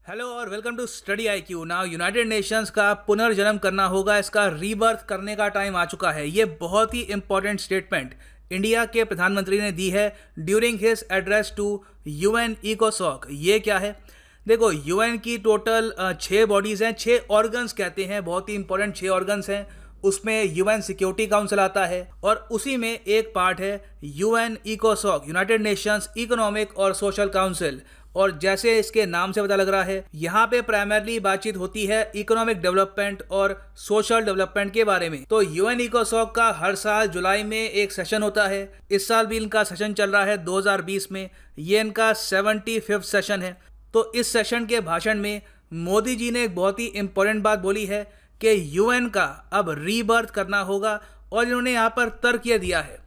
Hello और welcome to study I Q. Now United Nations का पुनर्जन्म करना होगा, इसका रीबर्थ करने का टाइम आ चुका है। ये बहुत ही इंपॉर्टेंट स्टेटमेंट इंडिया के प्रधानमंत्री ने दी है during his address to UN इकोसॉक। ये क्या है? देखो, यूएन की टोटल 6 बॉडीज़ हैं, 6 ऑर्गन्स कहते हैं, बहुत ही इंपॉर्टेंट 6 ऑर्गन्स हैं। उसमें यूएन सिक्योरिटी काउंसिल आता है और उसी में एक पार्ट है यूएन इकोसॉक, यूनाइटेड नेशंस इकोनॉमिक और सोशल काउंसिल। और जैसे इसके नाम से पता लग रहा है, यहाँ पे प्राइमरली बातचीत होती है इकोनॉमिक डेवलपमेंट और सोशल डेवलपमेंट के बारे में। तो यूएन इकोसॉक का हर साल जुलाई में एक सेशन होता है। इस साल भी इनका सेशन चल रहा है 2020 में। ये इनका 75वां सेशन है। तो इस सेशन के भाषण में मोदी जी ने एक बहुत ही इंपॉर्टेंट बात बोली है कि यूएन का अब रीबर्थ करना होगा। और इन्होंने यहाँ पर तर्क यह दिया है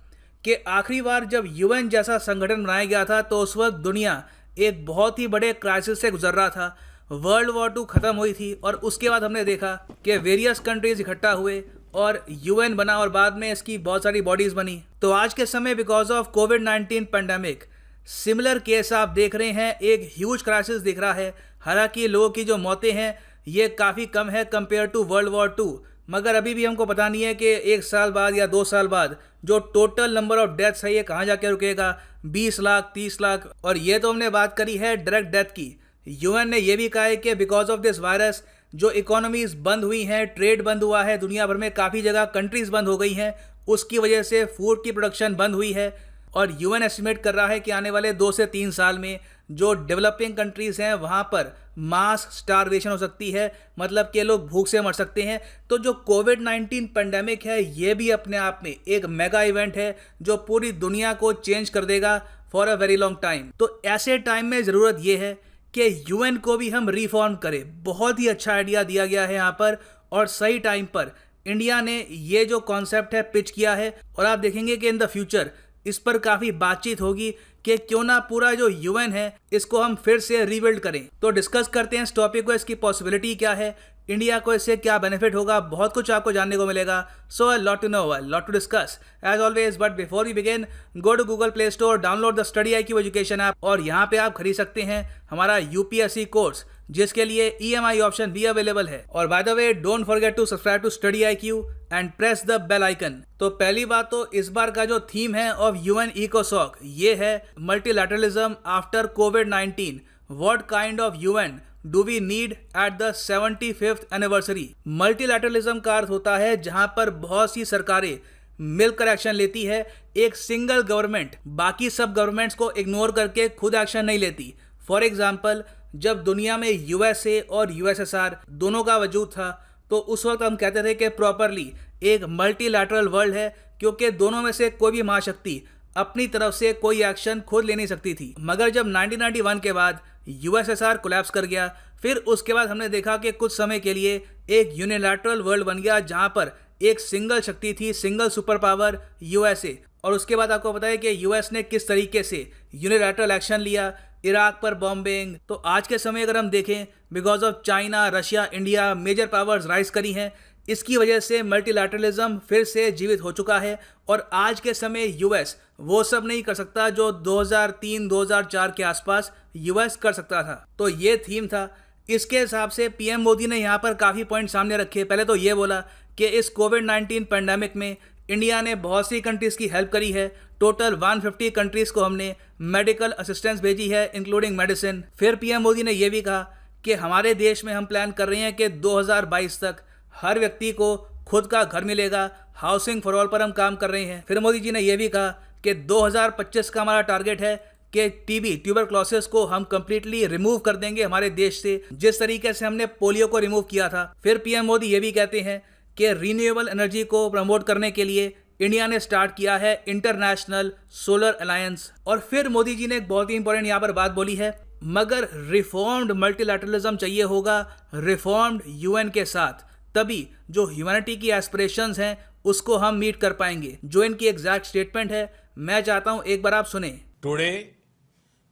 कि आखिरी बार जब यूएन जैसा संगठन बनाया गया था तो उस वक्त दुनिया एक बहुत ही बड़े क्राइसिस से गुजर रहा था। वर्ल्ड वॉर 2 खत्म हुई थी और उसके बाद हमने देखा कि वेरियस कंट्रीज इकट्ठा हुए और यूएन बना और बाद में इसकी बहुत सारी बॉडीज बनी। तो आज के समय because of covid pandemic similar case आप देख रहे हैं, एक ह्यूज क्राइसिस दिख रहा है। हालांकि लोगों की जो मौतें हैं ये काफ़ी कम है कंपेयर टू वर्ल्ड वॉर 2, मगर अभी भी हमको पता नहीं है कि 1 साल बाद या 2 साल बाद जो टोटल नंबर ऑफ डेथ्स है ये कहाँ जाके रुकेगा, 20 लाख 30 लाख। और ये तो हमने बात करी है डायरेक्ट डेथ की। यूएन ने ये भी कहा है कि बिकॉज ऑफ दिस वायरस जो इकोनॉमीज बंद हुई हैं, ट्रेड बंद हुआ है, दुनिया भर में काफ़ी जगह कंट्रीज बंद हो गई हैं, उसकी वजह से फूड की प्रोडक्शन बंद हुई है। और यूएन एस्टिमेट कर रहा है कि आने वाले 2 से 3 साल में जो डेवलपिंग कंट्रीज़ हैं वहाँ पर मास स्टारवेशन हो सकती है, मतलब कि लोग भूख से मर सकते हैं। तो जो कोविड-19 पेंडेमिक है ये भी अपने आप में एक मेगा इवेंट है जो पूरी दुनिया को चेंज कर देगा for a very long time. तो ऐसे टाइम में ज़रूरत ये है कि यूएन को भी हम रिफॉर्म करें। बहुत ही अच्छा आइडिया दिया गया है यहाँ पर और सही टाइम पर इंडिया ने ये जो कॉन्सेप्ट है पिच किया है। और आप देखेंगे कि इन द फ्यूचर इस पर काफ़ी बातचीत होगी कि क्यों ना पूरा जो यूएन है इसको हम फिर से रीबिल्ड करें। तो डिस्कस करते हैं इस टॉपिक को, इसकी पॉसिबिलिटी क्या है, इंडिया को इससे क्या बेनिफिट होगा। बहुत कुछ आपको जानने को मिलेगा। So a lot to know, a lot to discuss as always. But before we begin, go to Google Play Store, download the study IQ education app और यहाँ पे आप खरीद सकते हैं हमारा यूपीएससी कोर्स जिसके लिए EMI ऑप्शन भी अवेलेबल है। और by the way, don't forget to subscribe to study IQ and press the bell icon. तो पहली बात तो इस बार का जो थीम है ऑफ यूएन इकोसॉक ये है मल्टीलैटरलिज्म आफ्टर कोविड-19। What kind of UN do we need at the 75th anniversary. Multilateralism का अर्थ होता है जहां पर बहुत सी सरकारें मिलकर एक्शन लेती है। एक सिंगल गवर्नमेंट बाकी सब गवर्नमेंट्स को इग्नोर करके खुद एक्शन नहीं लेती। फॉर एग्जाम्पल, जब दुनिया में यूएसए और यूएसएसआर दोनों का वजूद था तो उस वक्त हम कहते थे कि प्रॉपरली एक मल्टीलैटरल वर्ल्ड है, क्योंकि दोनों में से कोई भी महाशक्ति अपनी तरफ से कोई एक्शन खुद ले नहीं सकती थी। मगर जब 1991 के बाद यूएसएसआर कोलैप्स कर गया, फिर उसके बाद हमने देखा कि कुछ समय के लिए एक यूनिलैटरल वर्ल्ड बन गया जहां पर एक सिंगल शक्ति थी, सिंगल सुपर पावर यूएसए। और उसके बाद आपको पता है कि यूएस ने किस तरीके से यूनिलैटरल एक्शन लिया, इराक पर बॉम्बिंग। तो आज के समय अगर हम देखें, because of China, Russia, India major powers rise करी हैं, इसकी वजह से मल्टीलैटरलिज्म फिर से जीवित हो चुका है। और आज के समय यूएस वो सब नहीं कर सकता जो 2003-2004 के आसपास यूएस कर सकता था। तो ये थीम था। इसके हिसाब से पीएम मोदी ने यहाँ पर काफ़ी पॉइंट सामने रखे। पहले तो ये बोला कि इस कोविड-19 पेंडेमिक में इंडिया ने बहुत सी कंट्रीज़ की हेल्प करी है। टोटल 150 कंट्रीज़ को हमने मेडिकल असिस्टेंस भेजी है, इंक्लूडिंग मेडिसिन। फिर पीएम मोदी ने यह भी कहा कि हमारे देश में हम प्लान कर रहे हैं कि 2022 तक हर व्यक्ति को खुद का घर मिलेगा। हाउसिंग फॉर ऑल पर हम काम कर रहे हैं। फिर मोदी जी ने यह भी कहा कि 2025 का हमारा टारगेट है कि टीबी, ट्यूबरक्लोसिस को हम कंप्लीटली रिमूव कर देंगे हमारे देश से, जिस तरीके से हमने पोलियो को रिमूव किया था। फिर पीएम मोदी ये भी कहते हैं कि रीन्यूएबल एनर्जी को प्रमोट करने के लिए इंडिया ने स्टार्ट किया है इंटरनेशनल सोलर अलायंस। और फिर मोदी जी ने एक बहुत ही इंपॉर्टेंट यहाँ पर बात बोली है, मगर रिफॉर्म्ड मल्टीलैटरलिज्म चाहिए होगा रिफॉर्म्ड यूएन के साथ, तभी जो ह्यूमैनिटी की एस्पिरेशंस हैं उसको हम मीट कर पाएंगे। जो इनकी एग्जैक्ट स्टेटमेंट है मैं चाहता हूं एक बार आप सुने। Today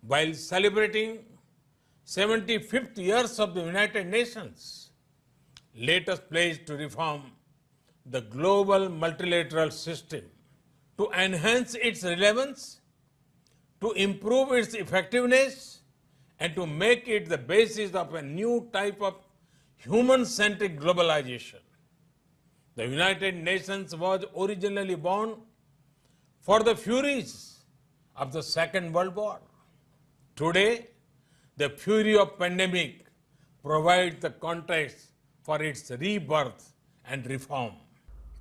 while celebrating 75th years of the United Nations, let us pledge to reform the global multilateral system to enhance its relevance, to improve its effectiveness and to make it the basis of a new type of human-centric globalization. The United Nations was originally born for the furies of the Second World War. Today, the fury of pandemic provides the context for its rebirth and reform.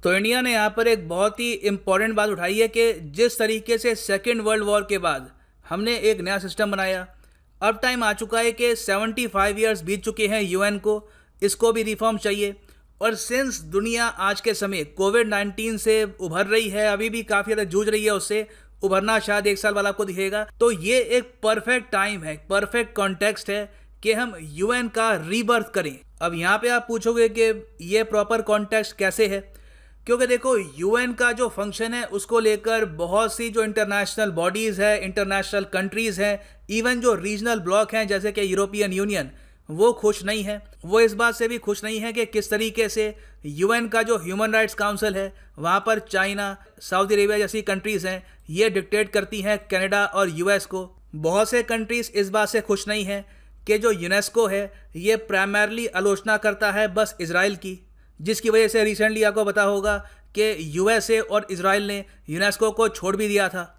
तो India ने यहाँ पर एक बहुत ही important बात उठाई है कि जिस तरीके से सेकेंड वर्ल्ड वॉर के बाद हमने एक नया सिस्टम बनाया, अब टाइम आ चुका है कि 75 ईयर्स बीत चुके हैं यूएन को, इसको भी रिफॉर्म चाहिए। और सिंस दुनिया आज के समय कोविड-19 से उभर रही है, अभी भी काफ़ी ज़्यादा जूझ रही है उससे, उभरना शायद 1 साल बाद आपको दिखेगा, तो ये एक परफेक्ट टाइम है, परफेक्ट कॉन्टेक्स्ट है कि हम यूएन का रीबर्थ करें। अब यहाँ पे आप पूछोगे कि ये प्रॉपर कॉन्टेक्स्ट कैसे है, क्योंकि देखो यूएन का जो फंक्शन है उसको लेकर बहुत सी जो इंटरनेशनल बॉडीज़ है, इंटरनेशनल कंट्रीज़ हैं, इवन जो रीजनल ब्लॉक हैं जैसे कि यूरोपियन यूनियन, वो खुश नहीं है। वो इस बात से भी खुश नहीं है कि किस तरीके से यूएन का जो ह्यूमन राइट्स काउंसिल है वहाँ पर चाइना, सऊदी अरेबिया जैसी कंट्रीज़ हैं, ये डिक्टेट करती हैं कनाडा और यूएस को। बहुत से कंट्रीज़ इस बात से खुश नहीं हैं कि जो यूनेस्को है ये प्राइमरली आलोचना करता है बस इजराइल की, जिसकी वजह से रिसेंटली आपको पता होगा कि यूएसए और इजराइल ने यूनेस्को को छोड़ भी दिया था।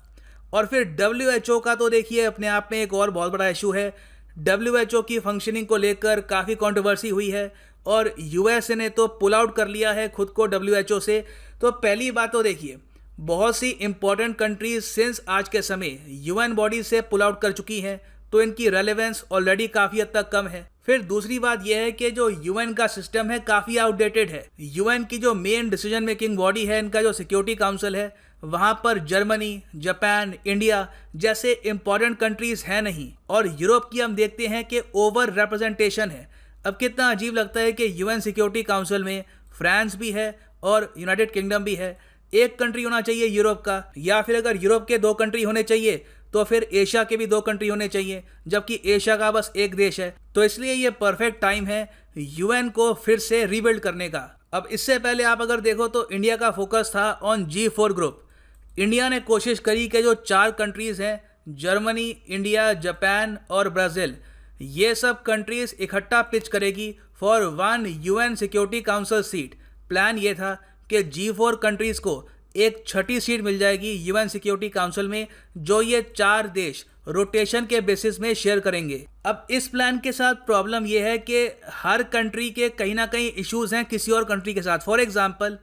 और फिर डब्ल्यूएचओ का तो देखिए अपने आप में एक और बहुत बड़ा इशू है। डब्ल्यूएचओ की फंक्शनिंग को लेकर काफ़ी कंट्रोवर्सी हुई है और यूएसए ने तो पुल आउट कर लिया है खुद को डब्ल्यूएचओ से। तो पहली बात तो देखिए, बहुत सी इंपॉर्टेंट कंट्रीज सिंस आज के समय यूएन बॉडी से पुल आउट कर चुकी हैं, तो इनकी रेलेवेंस ऑलरेडी काफ़ी हद तक कम है। फिर दूसरी बात यह है कि जो यूएन का सिस्टम है काफ़ी आउटडेटेड है। यूएन की जो मेन डिसीजन मेकिंग बॉडी है, इनका जो सिक्योरिटी काउंसिल है, वहाँ पर जर्मनी, जापान, इंडिया जैसे इंपॉर्टेंट कंट्रीज हैं नहीं, और यूरोप की हम देखते हैं कि ओवर रिप्रेजेंटेशन है। अब कितना अजीब लगता है कि यूएन सिक्योरिटी काउंसिल में फ्रांस भी है और यूनाइटेड किंगडम भी है। एक कंट्री होना चाहिए यूरोप का, या फिर अगर यूरोप के 2 कंट्री होने चाहिए तो फिर एशिया के भी 2 कंट्री होने चाहिए, जबकि एशिया का बस एक देश है। तो इसलिए ये परफेक्ट टाइम है यूएन को फिर से रीबिल्ड करने का। अब इससे पहले आप अगर देखो तो इंडिया का फोकस था ऑन G4 ग्रुप। इंडिया ने कोशिश करी कि जो 4 कंट्रीज़ हैं, जर्मनी, इंडिया, जापान और ब्राज़ील, ये सब कंट्रीज़ इकट्ठा पिच करेगी for 1 UN security council seat. Plan ये था कि G4 कंट्रीज़ को एक 6ठी सीट मिल जाएगी यूएन सिक्योरिटी काउंसिल में, जो ये 4 देश रोटेशन के बेसिस में शेयर करेंगे। अब इस प्लान के साथ प्रॉब्लम यह है कि हर कंट्री के कहीं ना कहीं इश्यूज़ हैं किसी और कंट्री के साथ। फॉर एग्जांपल,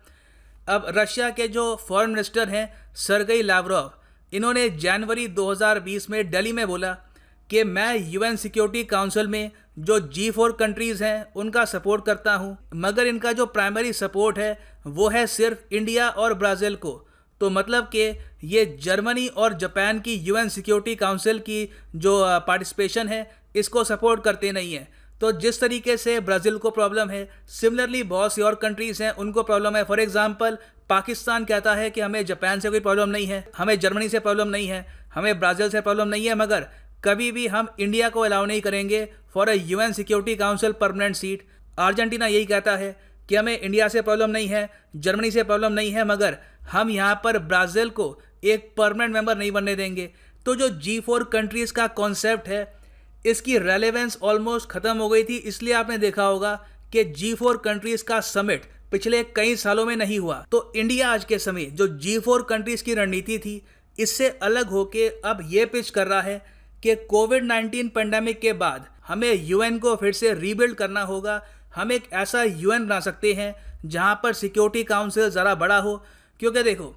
अब रशिया के जो फॉरेन मिनिस्टर हैं सर्गेई लावरोव, इन्होंने जनवरी 2020 में दिल्ली में बोला कि मैं यूएन सिक्योरिटी काउंसिल में जो G4 कंट्रीज़ हैं उनका सपोर्ट करता हूं, मगर इनका जो प्राइमरी सपोर्ट है वो है सिर्फ इंडिया और ब्राज़ील को। तो मतलब कि ये जर्मनी और जापान की यूएन सिक्योरिटी काउंसिल की जो पार्टिसिपेशन है इसको सपोर्ट करते नहीं हैं। तो जिस तरीके से ब्राज़ील को प्रॉब्लम है, सिमिलरली बहुत सी और कंट्रीज़ हैं उनको प्रॉब्लम है। फॉर एग्जांपल, पाकिस्तान कहता है कि हमें जापान से कोई प्रॉब्लम नहीं है, हमें जर्मनी से प्रॉब्लम नहीं है, हमें ब्राज़ील से प्रॉब्लम नहीं है, मगर कभी भी हम इंडिया को अलाउ नहीं करेंगे for a UN security council permanent seat. Argentina यही कहता है कि हमें इंडिया से प्रॉब्लम नहीं है, जर्मनी से प्रॉब्लम नहीं है, मगर हम यहाँ पर ब्राज़ील को एक परमानेंट मेंबर नहीं बनने देंगे। तो जो G4 कंट्रीज़ का कॉन्सेप्ट है, इसकी रेलेवेंस ऑलमोस्ट ख़त्म हो गई थी। इसलिए आपने देखा होगा कि G4 कंट्रीज़ का समिट पिछले कई सालों में नहीं हुआ। तो इंडिया आज के समय जो G4 कंट्रीज़ की रणनीति थी, इससे अलग होके अब ये पिच कर रहा है कि कोविड-19 पेंडेमिक के बाद हमें यूएन को फिर से रीबिल्ड करना होगा। हम एक ऐसा यूएन बना सकते हैं जहां पर सिक्योरिटी काउंसिल ज़रा बड़ा हो, क्योंकि देखो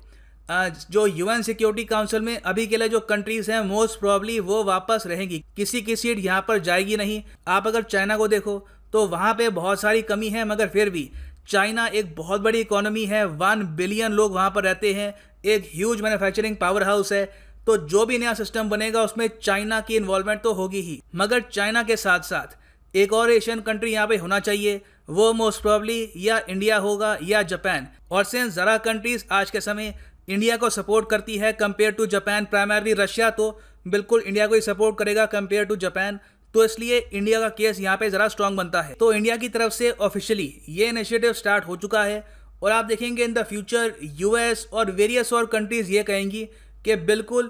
जो यूएन सिक्योरिटी काउंसिल में अभी के लिए जो कंट्रीज़ हैं मोस्ट प्रॉब्ली वो वापस रहेंगी, किसी की सीट यहाँ पर जाएगी नहीं। आप अगर चाइना को देखो तो वहाँ पे बहुत सारी कमी है, मगर फिर भी चाइना एक बहुत बड़ी इकोनॉमी है, 1 बिलियन लोग वहाँ पर रहते हैं, एक ह्यूज मैन्युफैक्चरिंग पावर हाउस है। तो जो भी नया सिस्टम बनेगा उसमें चाइना की इन्वॉल्वमेंट तो होगी ही, मगर चाइना के साथ साथ एक और एशियन कंट्री यहाँ पे होना चाहिए, वो मोस्ट प्रॉब्ली या इंडिया होगा या जापान। और सिंस ज़रा कंट्रीज़ आज के समय इंडिया को सपोर्ट करती है compare to Japan, primarily Russia तो बिल्कुल इंडिया को ही सपोर्ट करेगा कंपेयर टू जापान, तो इसलिए इंडिया का केस यहाँ पे ज़रा स्ट्रांग बनता है। तो इंडिया की तरफ से ऑफिशियली ये इनिशिएटिव स्टार्ट हो चुका है, और आप देखेंगे इन द फ्यूचर यूएस और वेरियस और कंट्रीज़ ये कहेंगी कि बिल्कुल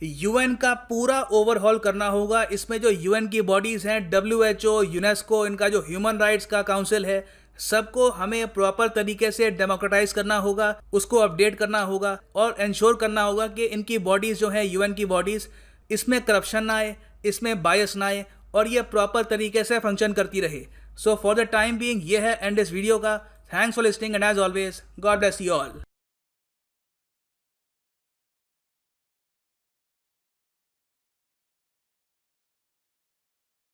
यूएन का पूरा ओवरहॉल करना होगा। इसमें जो यूएन की बॉडीज़ हैं, WHO, यूनेस्को, इनका जो ह्यूमन राइट्स का काउंसिल है, सबको हमें प्रॉपर तरीके से डेमोक्रेटाइज करना होगा, उसको अपडेट करना होगा और इंश्योर करना होगा कि इनकी बॉडीज़ जो हैं, यूएन की बॉडीज़, इसमें करप्शन ना आए, इसमें बायस ना आए और ये प्रॉपर तरीके से फंक्शन करती रहे। So for the time being ये है एंड इस वीडियो का। Thanks for listening and as always God bless you all.